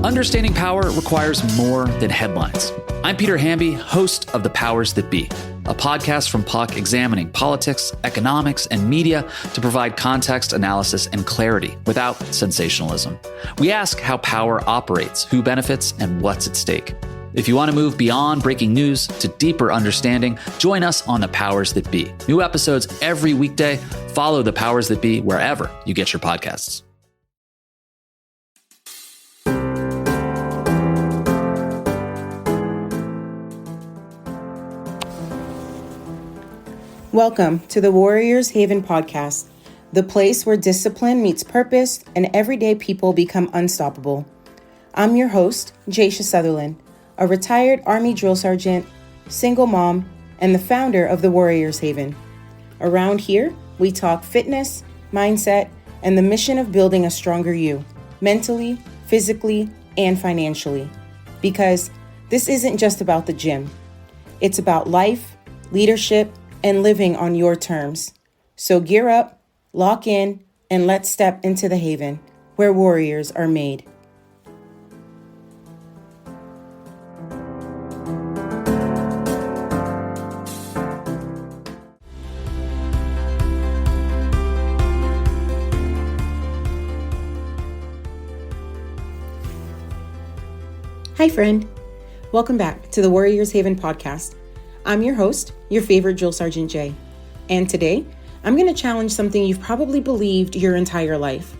Understanding power requires more than headlines. I'm Peter Hamby, host of The Powers That Be, a podcast from Puck examining politics, economics, and media to provide context, analysis, and clarity without sensationalism. We ask how power operates, who benefits, and what's at stake. If you want to move beyond breaking news to deeper understanding, join us on The Powers That Be. New episodes every weekday. Follow The Powers That Be wherever you get your podcasts. Welcome to the Warriors Haven podcast, the place where discipline meets purpose and everyday people become unstoppable. I'm your host, Jeshia Sutherland, a retired Army drill sergeant, single mom, and the founder of the Warriors Haven. Around here, we talk fitness, mindset, and the mission of building a stronger you, mentally, physically, and financially. Because this isn't just about the gym. It's about life, leadership, and living on your terms. So gear up, lock in, and let's step into the haven where warriors are made. Hi, friend. Welcome back to the Warriors Haven podcast. I'm your host, your favorite Drill Sergeant Jay. And today, I'm going to challenge something you've probably believed your entire life.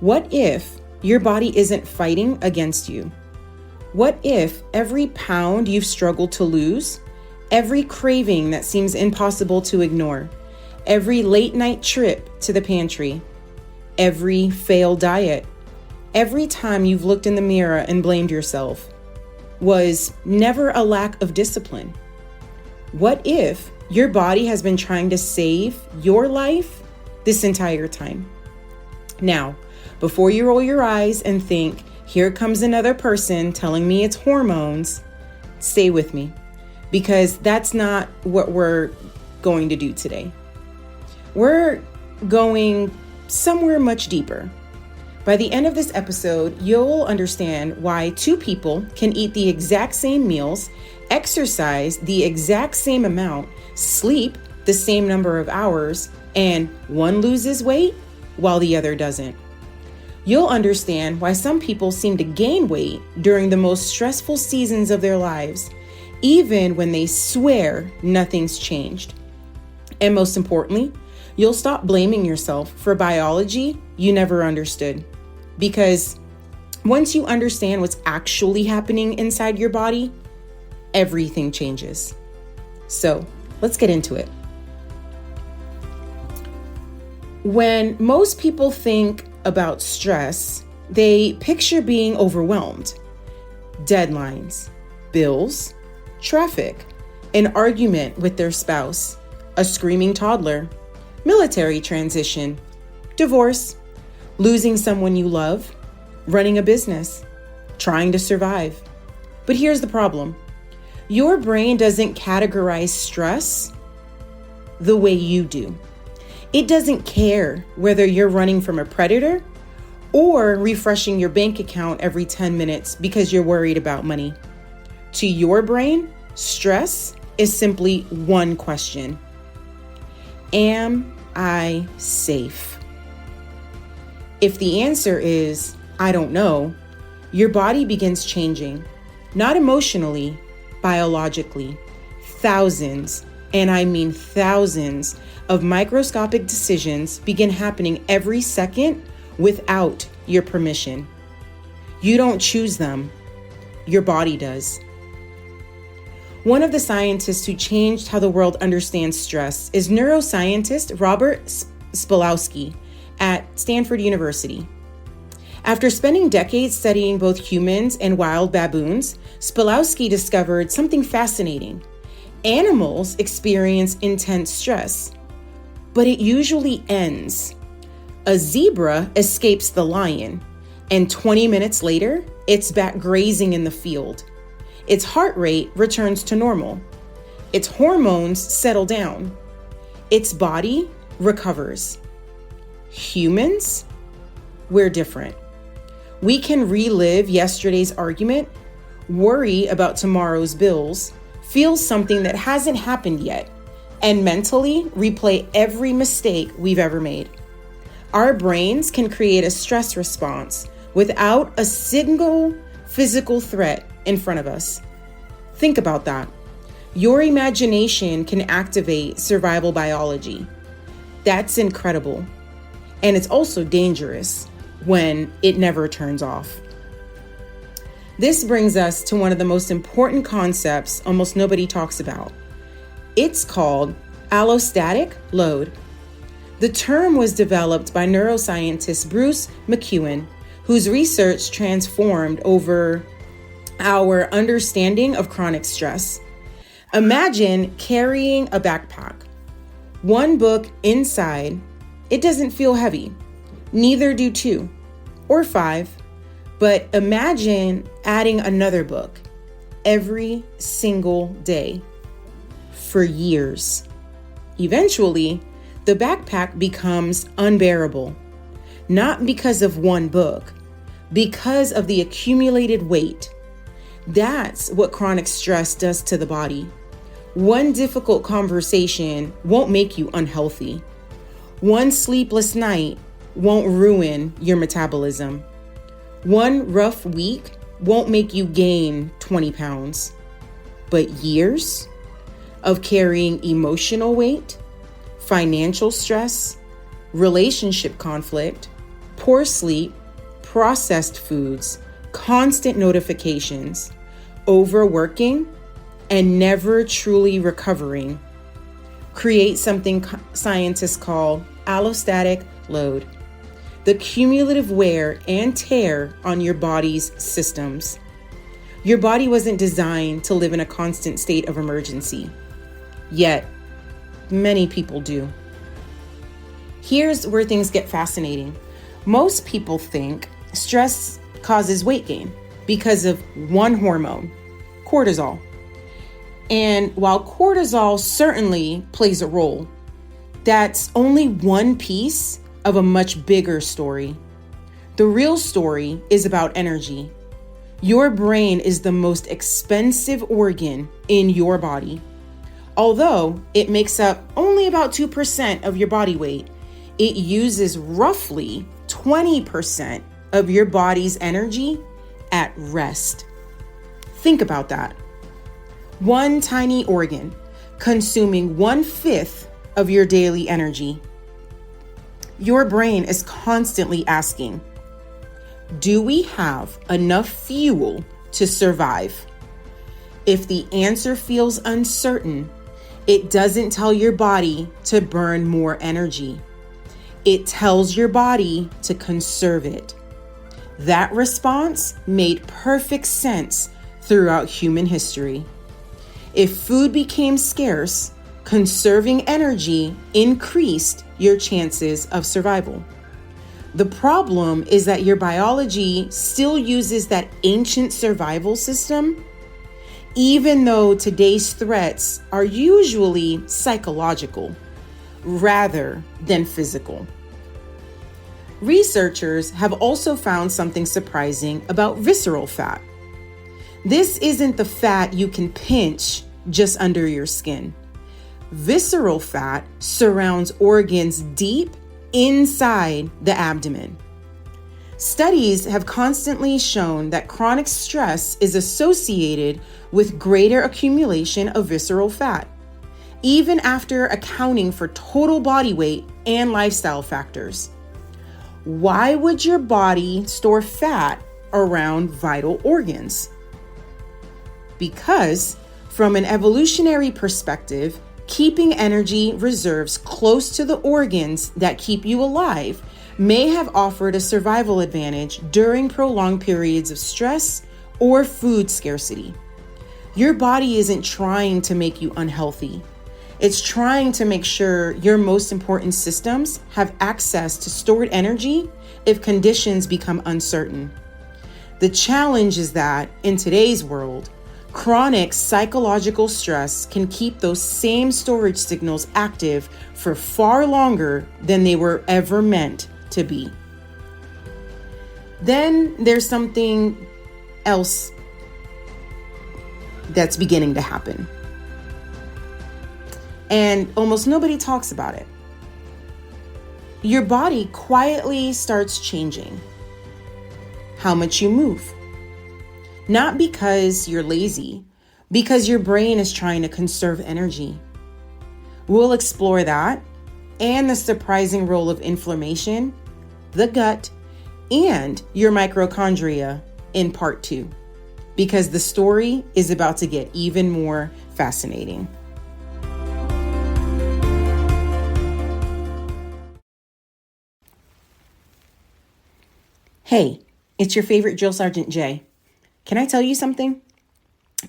What if your body isn't fighting against you? What if every pound you've struggled to lose, every craving that seems impossible to ignore, every late night trip to the pantry, every failed diet, every time you've looked in the mirror and blamed yourself, was never a lack of discipline? What if your body has been trying to save your life this entire time? Now, before you roll your eyes and think, here comes another person telling me it's hormones, stay with me, because that's not what we're going to do today. We're going somewhere much deeper. By the end of this episode, you'll understand why two people can eat the exact same meals, exercise the exact same amount, sleep the same number of hours, and one loses weight while the other doesn't. You'll understand why some people seem to gain weight during the most stressful seasons of their lives, even when they swear nothing's changed. And most importantly, you'll stop blaming yourself for biology you never understood. Because once you understand what's actually happening inside your body, everything changes. So let's get into it. When most people think about stress, they picture being overwhelmed. Deadlines, bills, traffic, an argument with their spouse, a screaming toddler, military transition, divorce, losing someone you love, running a business, trying to survive. But here's the problem. Your brain doesn't categorize stress the way you do. It doesn't care whether you're running from a predator or refreshing your bank account every 10 minutes because you're worried about money. To your brain, stress is simply one question. Am I safe? If the answer is, I don't know, your body begins changing, not emotionally, biologically. Thousands, and I mean thousands, of microscopic decisions begin happening every second without your permission. You don't choose them. Your body does. One of the scientists who changed how the world understands stress is neuroscientist Robert Spolowski at Stanford University. After spending decades studying both humans and wild baboons, Spolowski discovered something fascinating. Animals experience intense stress, but it usually ends. A zebra escapes the lion, and 20 minutes later, it's back grazing in the field. Its heart rate returns to normal. Its hormones settle down. Its body recovers. Humans, we're different. We can relive yesterday's argument, worry about tomorrow's bills, feel something that hasn't happened yet, and mentally replay every mistake we've ever made. Our brains can create a stress response without a single physical threat in front of us. Think about that. Your imagination can activate survival biology. That's incredible. And it's also dangerous when it never turns off. This brings us to one of the most important concepts almost nobody talks about. It's called allostatic load. The term was developed by neuroscientist Bruce McEwen, whose research transformed over our understanding of chronic stress. Imagine carrying a backpack. One book inside, it doesn't feel heavy. Neither do 2 or 5. But imagine adding another book every single day for years. Eventually, the backpack becomes unbearable, not because of one book, because of the accumulated weight. That's what chronic stress does to the body. One difficult conversation won't make you unhealthy. One sleepless night won't ruin your metabolism. One rough week won't make you gain 20 pounds. But years of carrying emotional weight, financial stress, relationship conflict, poor sleep, processed foods, constant notifications, overworking, and never truly recovering create something scientists call allostatic load, the cumulative wear and tear on your body's systems. Your body wasn't designed to live in a constant state of emergency, yet many people do. Here's where things get fascinating. Most people think stress causes weight gain because of one hormone, cortisol. And while cortisol certainly plays a role, that's only one piece of a much bigger story. The real story is about energy. Your brain is the most expensive organ in your body. Although it makes up only about 2% of your body weight, it uses roughly 20% of your body's energy at rest. Think about that. One tiny organ consuming 1/5 of your daily energy. Your brain is constantly asking, do we have enough fuel to survive? If the answer feels uncertain, it doesn't tell your body to burn more energy. It tells your body to conserve it. That response made perfect sense throughout human history. If food became scarce, conserving energy increased your chances of survival. The problem is that your biology still uses that ancient survival system, even though today's threats are usually psychological rather than physical. Researchers have also found something surprising about visceral fat. This isn't the fat you can pinch just under your skin. Visceral fat surrounds organs deep inside the abdomen. Studies have constantly shown that chronic stress is associated with greater accumulation of visceral fat, even after accounting for total body weight and lifestyle factors. Why would your body store fat around vital organs? Because, from an evolutionary perspective, keeping energy reserves close to the organs that keep you alive may have offered a survival advantage during prolonged periods of stress or food scarcity. Your body isn't trying to make you unhealthy. It's trying to make sure your most important systems have access to stored energy if conditions become uncertain. The challenge is that in today's world, chronic psychological stress can keep those same storage signals active for far longer than they were ever meant to be. then there's something else that's beginning to happen. And almost nobody talks about it. Your body quietly starts changing how much you move. Not because you're lazy, because your brain is trying to conserve energy. We'll explore that and the surprising role of inflammation, the gut, and your mitochondria in part 2, because the story is about to get even more fascinating. Hey, it's your favorite Drill Sergeant Jay. Can I tell you something?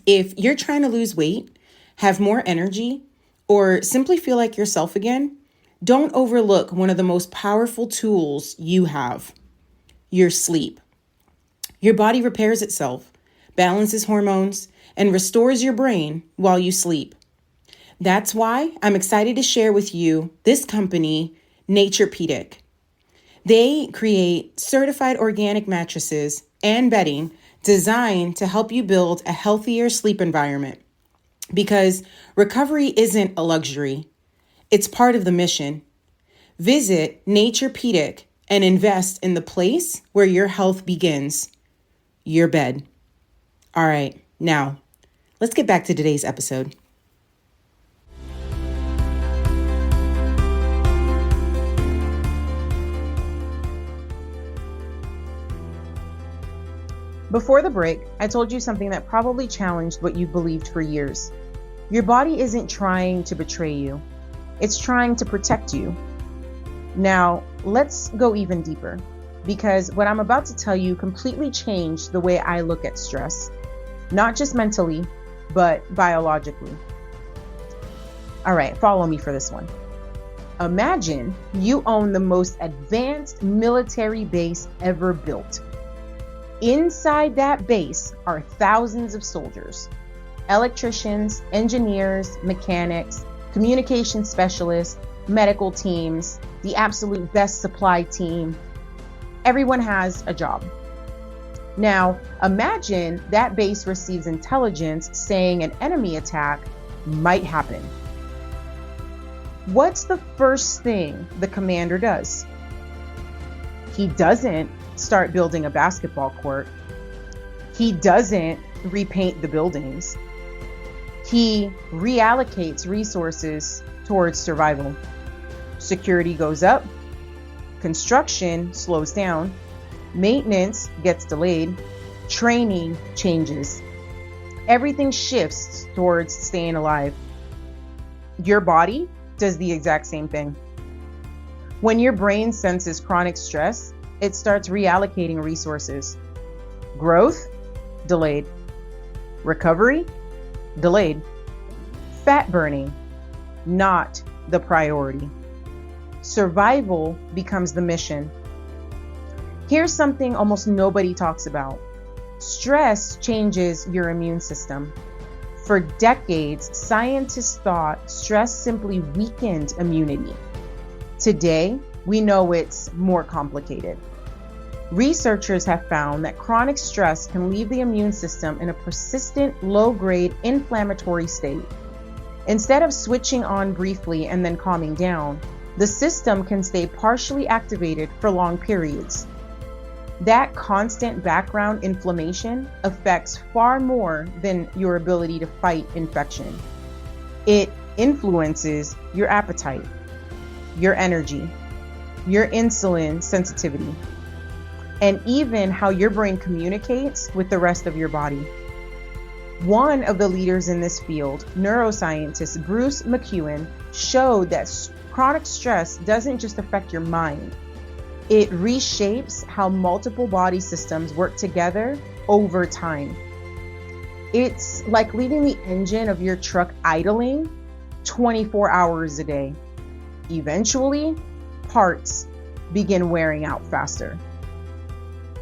If you're trying to lose weight, have more energy, or simply feel like yourself again, don't overlook one of the most powerful tools you have: your sleep. Your body repairs itself, balances hormones, and restores your brain while you sleep. That's why I'm excited to share with you this company, Naturepedic. They create certified organic mattresses and bedding designed to help you build a healthier sleep environment. Because recovery isn't a luxury, it's part of the mission. Visit Naturepedic and invest in the place where your health begins, your bed. All right, now let's get back to today's episode. Before the break, I told you something that probably challenged what you believed for years. Your body isn't trying to betray you. It's trying to protect you. Now, let's go even deeper, because what I'm about to tell you completely changed the way I look at stress, not just mentally, but biologically. All right, follow me for this one. Imagine you own the most advanced military base ever built. Inside that base are thousands of soldiers, electricians, engineers, mechanics, communication specialists, medical teams, the absolute best supply team. Everyone has a job. Now, imagine that base receives intelligence saying an enemy attack might happen. What's the first thing the commander does? He doesn't start building a basketball court. He doesn't repaint the buildings. He reallocates resources towards survival. Security goes up, construction slows down, maintenance gets delayed, training changes. Everything shifts towards staying alive. Your body does the exact same thing. When your brain senses chronic stress, it starts reallocating resources. Growth, delayed. Recovery, delayed. Fat burning, not the priority. Survival becomes the mission. Here's something almost nobody talks about. Stress changes your immune system. For decades, scientists thought stress simply weakened immunity. Today, we know it's more complicated. Researchers have found that chronic stress can leave the immune system in a persistent, low-grade inflammatory state. Instead of switching on briefly and then calming down, the system can stay partially activated for long periods. That constant background inflammation affects far more than your ability to fight infection. It influences your appetite, your energy, your insulin sensitivity, and even how your brain communicates with the rest of your body. One of the leaders in this field, neuroscientist Bruce McEwen, showed that chronic stress doesn't just affect your mind. It reshapes how multiple body systems work together over time. It's like leaving the engine of your truck idling 24 hours a day. Eventually, parts begin wearing out faster.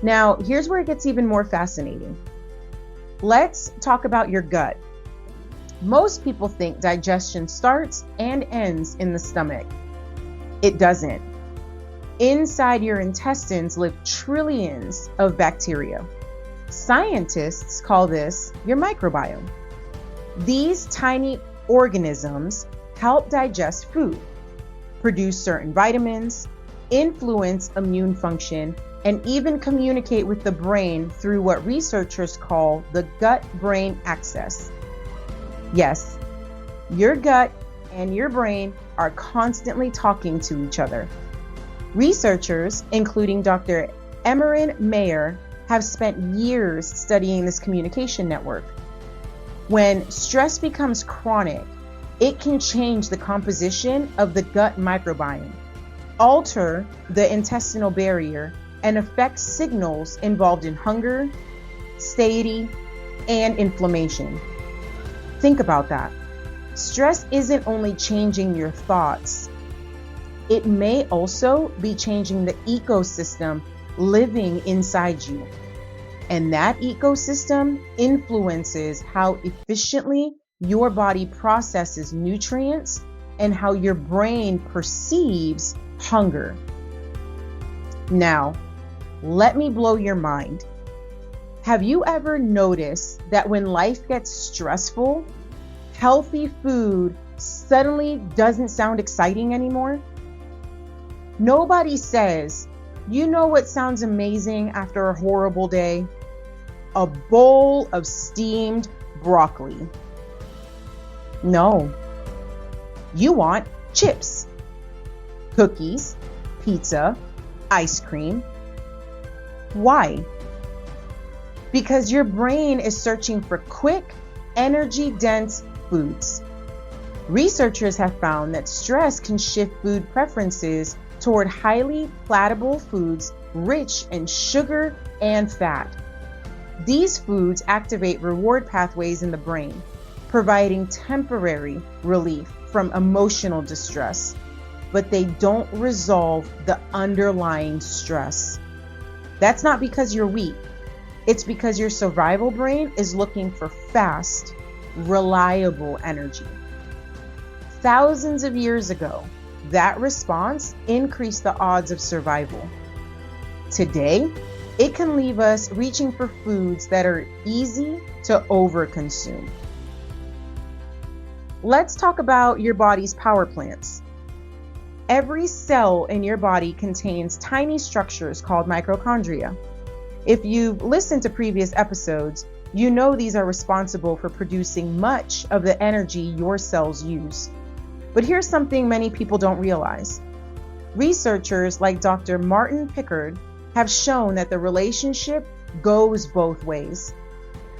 Now, here's where it gets even more fascinating. Let's talk about your gut. Most people think digestion starts and ends in the stomach. It doesn't. Inside your intestines live trillions of bacteria. Scientists call this your microbiome. These tiny organisms help digest food, produce certain vitamins, influence immune function, and even communicate with the brain through what researchers call the gut-brain axis. Yes, your gut and your brain are constantly talking to each other. Researchers, including Dr. Emerin Mayer, have spent years studying this communication network. When stress becomes chronic, it can change the composition of the gut microbiome, alter the intestinal barrier, and affect signals involved in hunger, satiety, and inflammation. Think about that. Stress isn't only changing your thoughts, it may also be changing the ecosystem living inside you. And that ecosystem influences how efficiently your body processes nutrients and how your brain perceives hunger. Now, let me blow your mind. Have you ever noticed that when life gets stressful, healthy food suddenly doesn't sound exciting anymore? Nobody says, you know what sounds amazing after a horrible day? A bowl of steamed broccoli. No. You want chips, cookies, pizza, ice cream. Why? Because your brain is searching for quick, energy-dense foods. Researchers have found that stress can shift food preferences toward highly palatable foods rich in sugar and fat. These foods activate reward pathways in the brain, providing temporary relief from emotional distress, but they don't resolve the underlying stress. That's not because you're weak. It's because your survival brain is looking for fast, reliable energy. Thousands of years ago, that response increased the odds of survival. Today, it can leave us reaching for foods that are easy to overconsume. Let's talk about your body's power plants. Every cell in your body contains tiny structures called mitochondria. If you've listened to previous episodes, you know these are responsible for producing much of the energy your cells use. But here's something many people don't realize. Researchers like Dr. Martin Pickard have shown that the relationship goes both ways.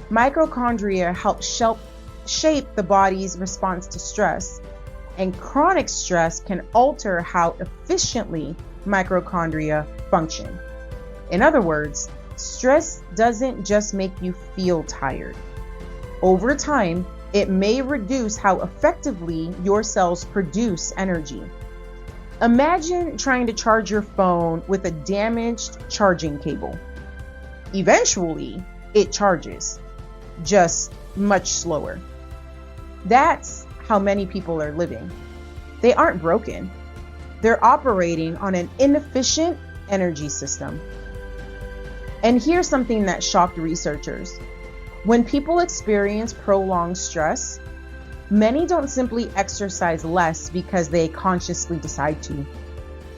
Mitochondria help shape the body's response to stress, and chronic stress can alter how efficiently mitochondria function. In other words, stress doesn't just make you feel tired. Over time, it may reduce how effectively your cells produce energy. Imagine trying to charge your phone with a damaged charging cable. Eventually, it charges, just much slower. That's how many people are living. They aren't broken. They're operating on an inefficient energy system. And here's something that shocked researchers. When people experience prolonged stress, many don't simply exercise less because they consciously decide to.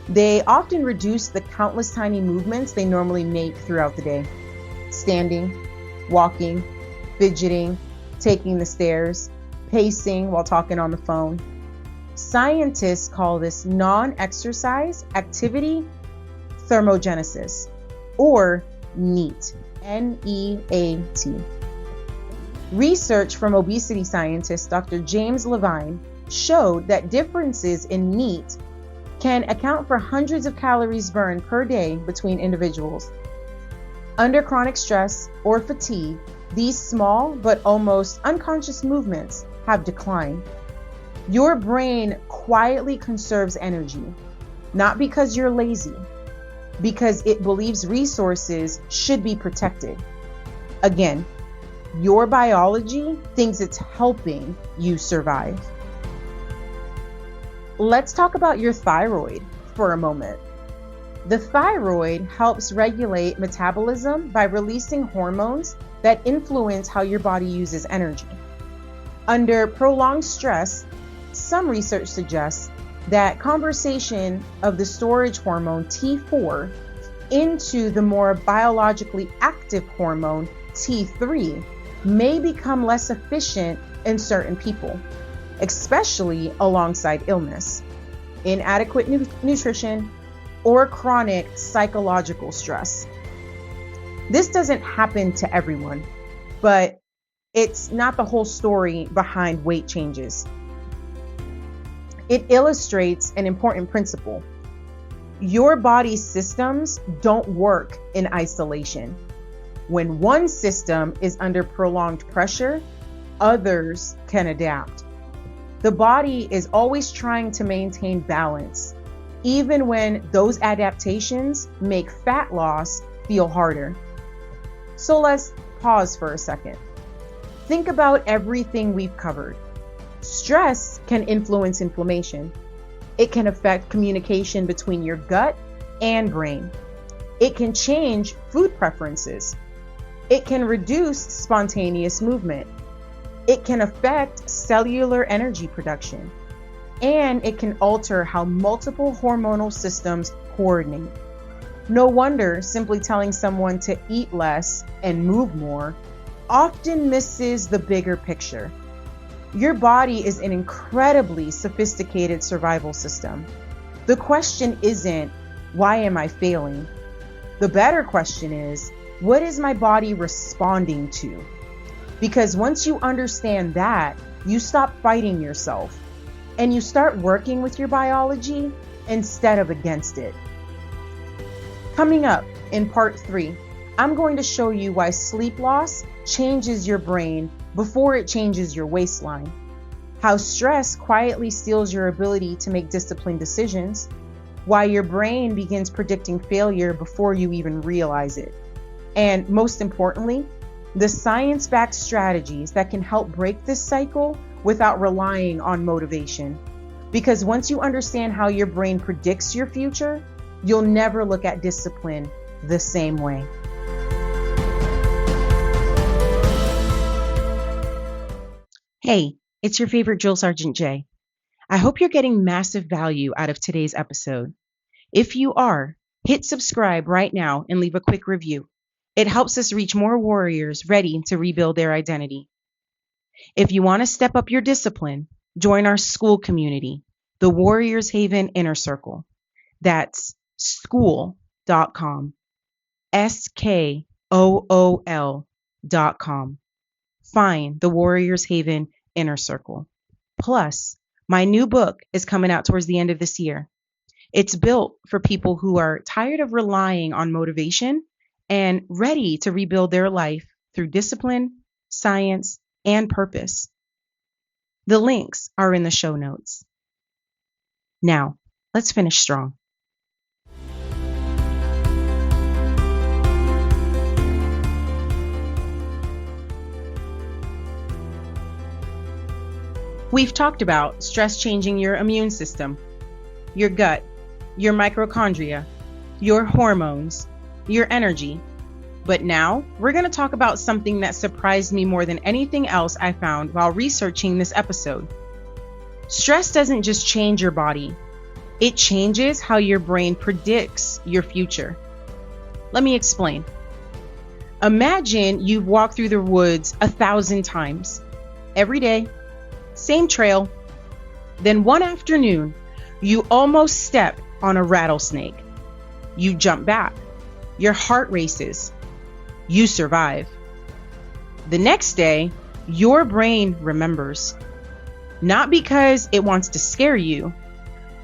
They often reduce the countless tiny movements they normally make throughout the day. Standing, walking, fidgeting, taking the stairs, pacing while talking on the phone. Scientists call this non-exercise activity thermogenesis, or NEAT, N-E-A-T. Research from obesity scientist Dr. James Levine showed that differences in NEAT can account for hundreds of calories burned per day between individuals. Under chronic stress or fatigue, these small but almost unconscious movements have declined. Your brain quietly conserves energy, not because you're lazy, because it believes resources should be protected. Again, your biology thinks it's helping you survive. Let's talk about your thyroid for a moment. The thyroid helps regulate metabolism by releasing hormones that influence how your body uses energy. Under prolonged stress, some research suggests that conversion of the storage hormone T4 into the more biologically active hormone T3 may become less efficient in certain people, especially alongside illness, inadequate nutrition, or chronic psychological stress. This doesn't happen to everyone, but it's not the whole story behind weight changes. It illustrates an important principle. Your body's systems don't work in isolation. When one system is under prolonged pressure, others can adapt. The body is always trying to maintain balance, even when those adaptations make fat loss feel harder. So let's pause for a second. Think about everything we've covered. Stress can influence inflammation. It can affect communication between your gut and brain. It can change food preferences. It can reduce spontaneous movement. It can affect cellular energy production. And it can alter how multiple hormonal systems coordinate. No wonder simply telling someone to eat less and move more often misses the bigger picture. Your body is an incredibly sophisticated survival system. The question isn't, why am I failing? The better question is, what is my body responding to? Because once you understand that, you stop fighting yourself and you start working with your biology instead of against it. Coming up in part 3, I'm going to show you why sleep loss changes your brain before it changes your waistline, how stress quietly steals your ability to make disciplined decisions, why your brain begins predicting failure before you even realize it, and most importantly, the science-backed strategies that can help break this cycle without relying on motivation. Because once you understand how your brain predicts your future, you'll never look at discipline the same way. Hey, it's your favorite Drill Sergeant Jay. I hope you're getting massive value out of today's episode. If you are, hit subscribe right now and leave a quick review. It helps us reach more warriors ready to rebuild their identity. If you want to step up your discipline, join our school community, the Warriors Haven Inner Circle. That's school.com, SKOOL.com. Find the Warriors Haven Inner Circle. Plus, my new book is coming out towards the end of this year. It's built for people who are tired of relying on motivation and ready to rebuild their life through discipline, science, and purpose. The links are in the show notes. Now, let's finish strong. We've talked about stress changing your immune system, your gut, your mitochondria, your hormones, your energy. But now we're going to talk about something that surprised me more than anything else I found while researching this episode. Stress doesn't just change your body. It changes how your brain predicts your future. Let me explain. Imagine you've walked through the woods 1,000 times, every day, same trail. Then one afternoon, you almost step on a rattlesnake. You jump back. Your heart races. You survive. The next day, your brain remembers. Not because it wants to scare you,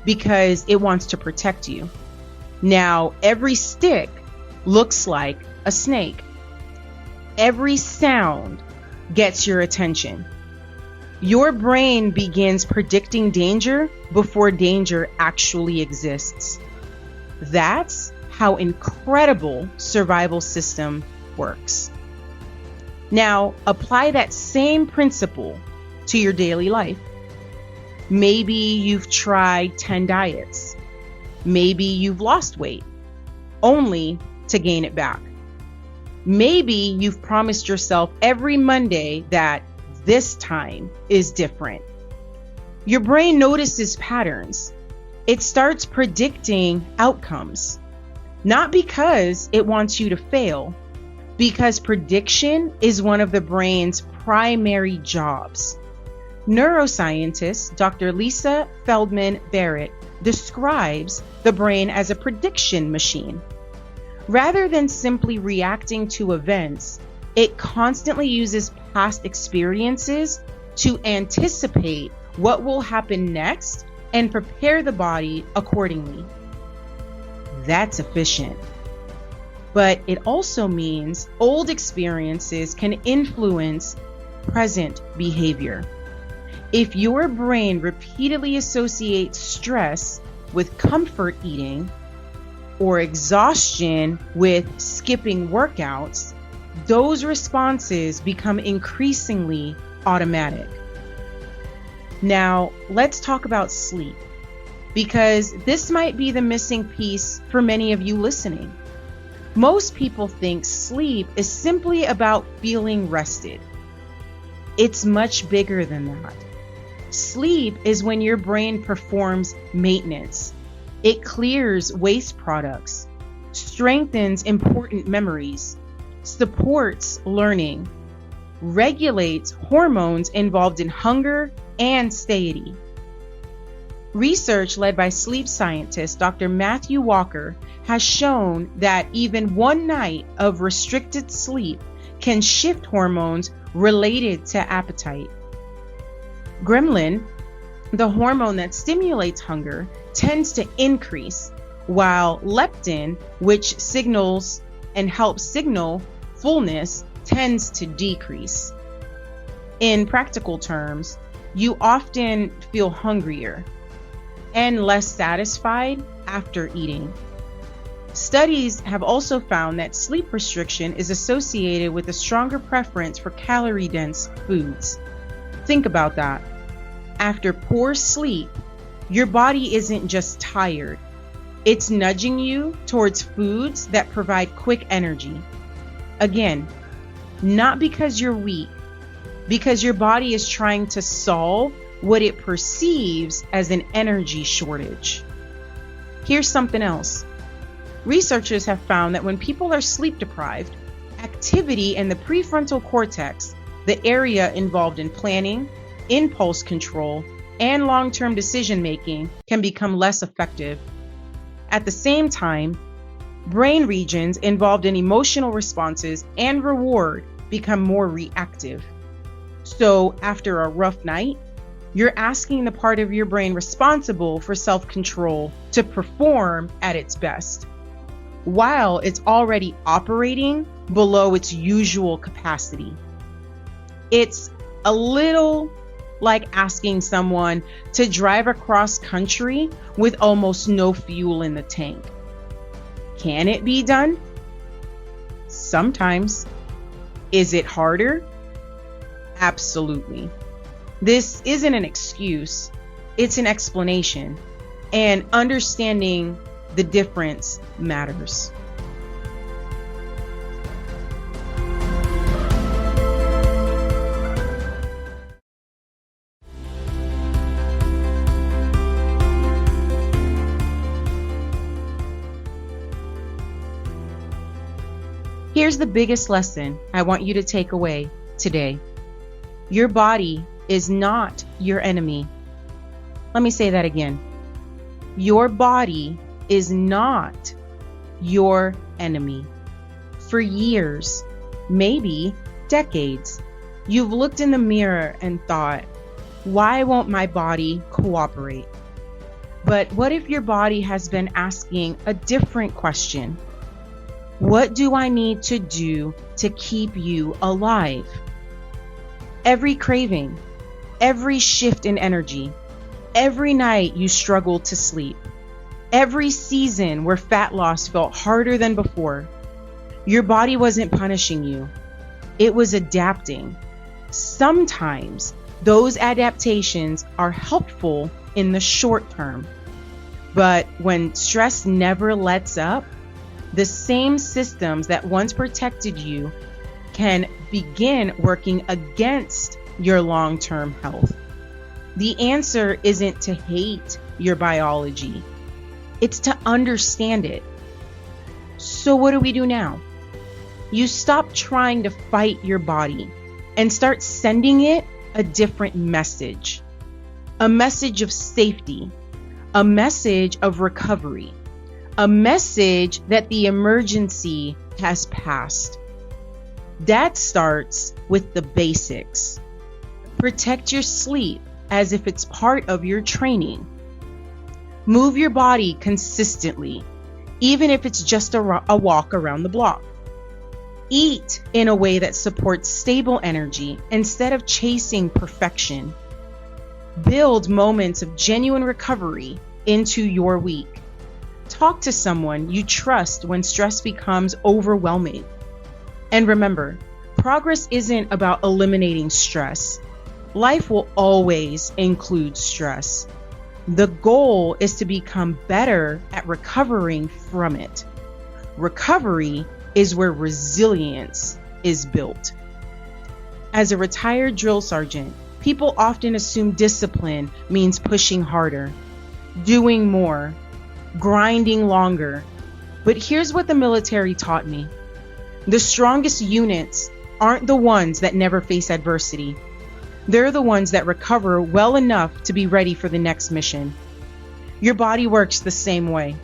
because it wants to protect you. Now, every stick looks like a snake. Every sound gets your attention. Your brain begins predicting danger before danger actually exists. That's how incredible survival system works. Now, apply that same principle to your daily life. Maybe you've tried 10 diets. Maybe you've lost weight. only to gain it back. Maybe you've promised yourself every Monday that this time is different. Your brain notices patterns. It starts predicting outcomes, not because it wants you to fail, because prediction is one of the brain's primary jobs. Neuroscientist Dr. Lisa Feldman Barrett describes the brain as a prediction machine. Rather than simply reacting to events, it constantly uses past experiences to anticipate what will happen next and prepare the body accordingly. That's efficient. But it also means old experiences can influence present behavior. If your brain repeatedly associates stress with comfort eating or exhaustion with skipping workouts, those responses become increasingly automatic. Now, let's talk about sleep, because this might be the missing piece for many of you listening. Most people think sleep is simply about feeling rested. It's much bigger than that. Sleep is when your brain performs maintenance. It clears waste products, strengthens important memories, supports learning, regulates hormones involved in hunger and satiety. Research led by sleep scientist Dr. Matthew Walker has shown that even one night of restricted sleep can shift hormones related to appetite. Ghrelin, the hormone that stimulates hunger, tends to increase, while leptin, which signals and helps signal fullness, tends to decrease. In practical terms, you often feel hungrier and less satisfied after eating. Studies have also found that sleep restriction is associated with a stronger preference for calorie-dense foods. Think about that. After poor sleep, your body isn't just tired. It's nudging you towards foods that provide quick energy. Again, not because you're weak, because your body is trying to solve what it perceives as an energy shortage. Here's something else. Researchers have found that when people are sleep deprived, activity in the prefrontal cortex, the area involved in planning, impulse control, and long-term decision making, can become less effective. At the same time, brain regions involved in emotional responses and reward become more reactive. So after a rough night, you're asking the part of your brain responsible for self-control to perform at its best, while it's already operating below its usual capacity. It's a little like asking someone to drive across country with almost no fuel in the tank. Can it be done? Sometimes. Is it harder? Absolutely. This isn't an excuse, it's an explanation, and understanding the difference matters. Here's the biggest lesson I want you to take away today. Your body is not your enemy. Let me say that again. Your body is not your enemy. For years, maybe decades, you've looked in the mirror and thought, why won't my body cooperate? But what if your body has been asking a different question? What do I need to do to keep you alive? Every craving, every shift in energy, every night you struggled to sleep, every season where fat loss felt harder than before, your body wasn't punishing you. It was adapting. Sometimes those adaptations are helpful in the short term, but when stress never lets up, The same systems that once protected you can begin working against your long-term health. The answer isn't to hate your biology. It's to understand it. So what do we do now? You stop trying to fight your body and start sending it a different message. A message of safety, a message of recovery, a message that the emergency has passed. That starts with the basics. Protect your sleep as if it's part of your training. Move your body consistently, even if it's just a walk around the block. Eat in a way that supports stable energy instead of chasing perfection. Build moments of genuine recovery into your week. Talk to someone you trust when stress becomes overwhelming. And remember, progress isn't about eliminating stress. Life will always include stress. The goal is to become better at recovering from it. Recovery is where resilience is built. As a retired drill sergeant, people often assume discipline means pushing harder, doing more, grinding longer. But here's what the military taught me. The strongest units aren't the ones that never face adversity. They're the ones that recover well enough to be ready for the next mission. Your body works the same way.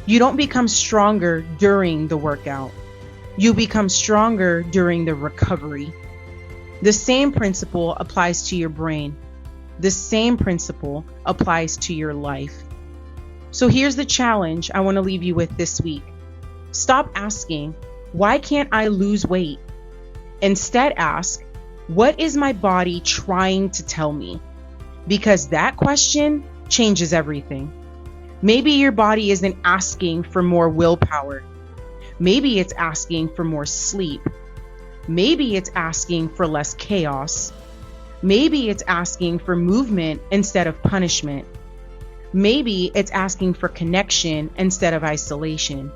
You don't become stronger during the workout. You become stronger during the recovery. The same principle applies to your brain. The same principle applies to your life. So here's the challenge I want to leave you with this week. Stop asking, why can't I lose weight? Instead ask, what is my body trying to tell me? Because that question changes everything. Maybe your body isn't asking for more willpower. Maybe it's asking for more sleep. Maybe it's asking for less chaos. Maybe it's asking for movement instead of punishment. Maybe it's asking for connection instead of isolation.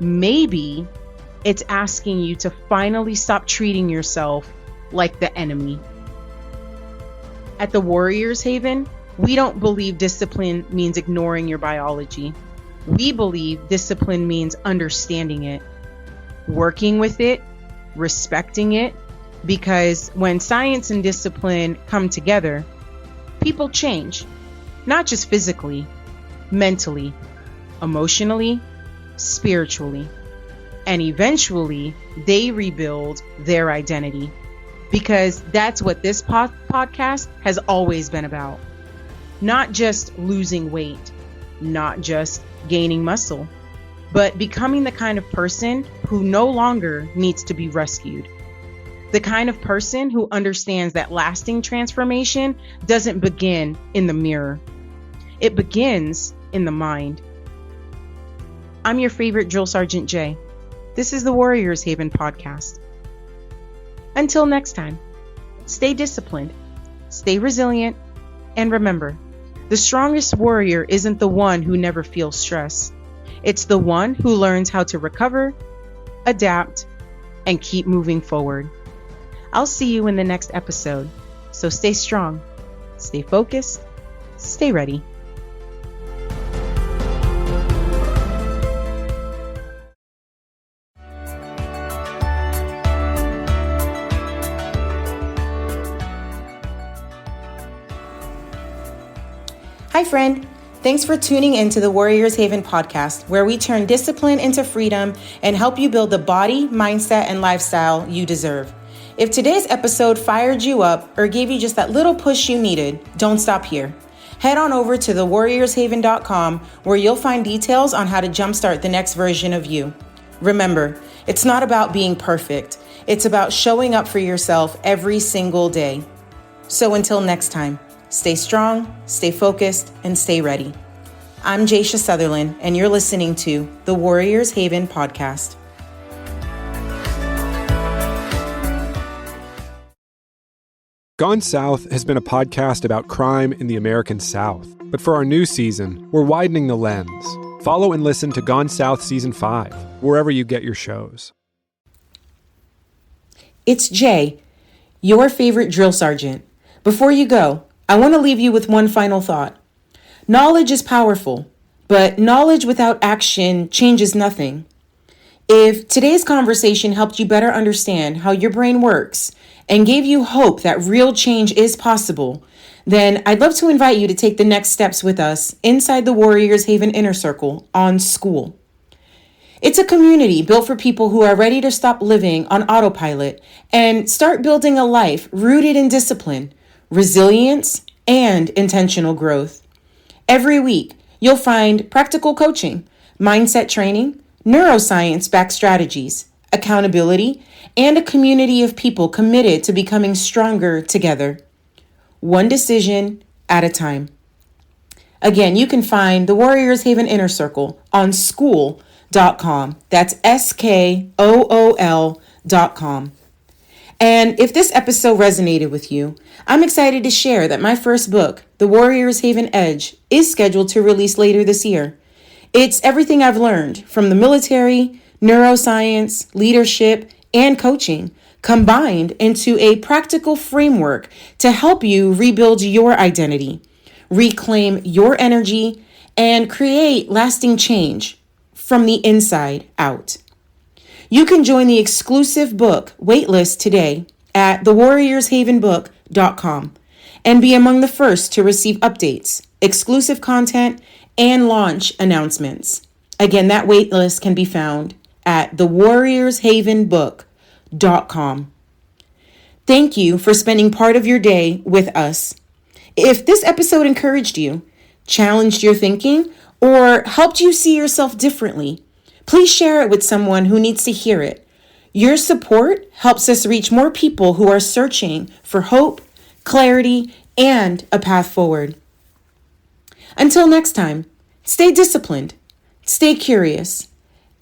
Maybe it's asking you to finally stop treating yourself like the enemy. At the Warriors Haven, we don't believe discipline means ignoring your biology. We believe discipline means understanding it, working with it, respecting it, because when science and discipline come together, people change, not just physically, mentally, emotionally, spiritually, and eventually they rebuild their identity, because that's what this podcast has always been about. Not just losing weight, not just gaining muscle, but becoming the kind of person who no longer needs to be rescued. The kind of person who understands that lasting transformation doesn't begin in the mirror. It begins in the mind. I'm your favorite Drill Sergeant Jay. This is the Warriors Haven podcast. Until next time, stay disciplined, stay resilient, and remember, the strongest warrior isn't the one who never feels stress. It's the one who learns how to recover, adapt, and keep moving forward. I'll see you in the next episode. So stay strong, stay focused, stay ready. Hi, friend. Thanks for tuning into the Warriors Haven podcast, where we turn discipline into freedom and help you build the body, mindset, and lifestyle you deserve. If today's episode fired you up or gave you just that little push you needed, don't stop here. Head on over to thewarriorshaven.com, where you'll find details on how to jumpstart the next version of you. Remember, it's not about being perfect. It's about showing up for yourself every single day. So until next time, stay strong, stay focused, and stay ready. I'm Jeshia Sutherland, and you're listening to the Warriors Haven podcast. Gone South has been a podcast about crime in the American South. But for our new season, we're widening the lens. Follow and listen to Gone South Season 5, wherever you get your shows. It's Jay, your favorite drill sergeant. Before you go, I want to leave you with one final thought. Knowledge is powerful, but knowledge without action changes nothing. If today's conversation helped you better understand how your brain works and gave you hope that real change is possible, then I'd love to invite you to take the next steps with us inside the Warriors Haven Inner Circle on School. It's a community built for people who are ready to stop living on autopilot and start building a life rooted in discipline, resilience, and intentional growth. Every week, you'll find practical coaching, mindset training, neuroscience-backed strategies, accountability, and a community of people committed to becoming stronger together. One decision at a time. Again, you can find the Warriors Haven Inner Circle on school.com. That's SKOOL.com. And if this episode resonated with you, I'm excited to share that my first book, The Warriors Haven Edge, is scheduled to release later this year. It's everything I've learned from the military, neuroscience, leadership, and coaching, combined into a practical framework to help you rebuild your identity, reclaim your energy, and create lasting change from the inside out. You can join the exclusive book waitlist today at thewarriorshavenbook.com and be among the first to receive updates, exclusive content, and launch announcements. Again, that waitlist can be found at thewarriorshavenbook.com. Thank you for spending part of your day with us. If this episode encouraged you, challenged your thinking, or helped you see yourself differently, please share it with someone who needs to hear it. Your support helps us reach more people who are searching for hope, clarity, and a path forward. Until next time, stay disciplined, stay curious,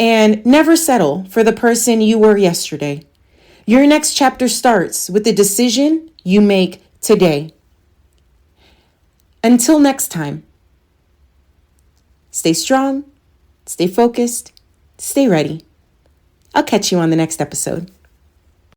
and never settle for the person you were yesterday. Your next chapter starts with the decision you make today. Until next time, stay strong, stay focused, stay ready. I'll catch you on the next episode.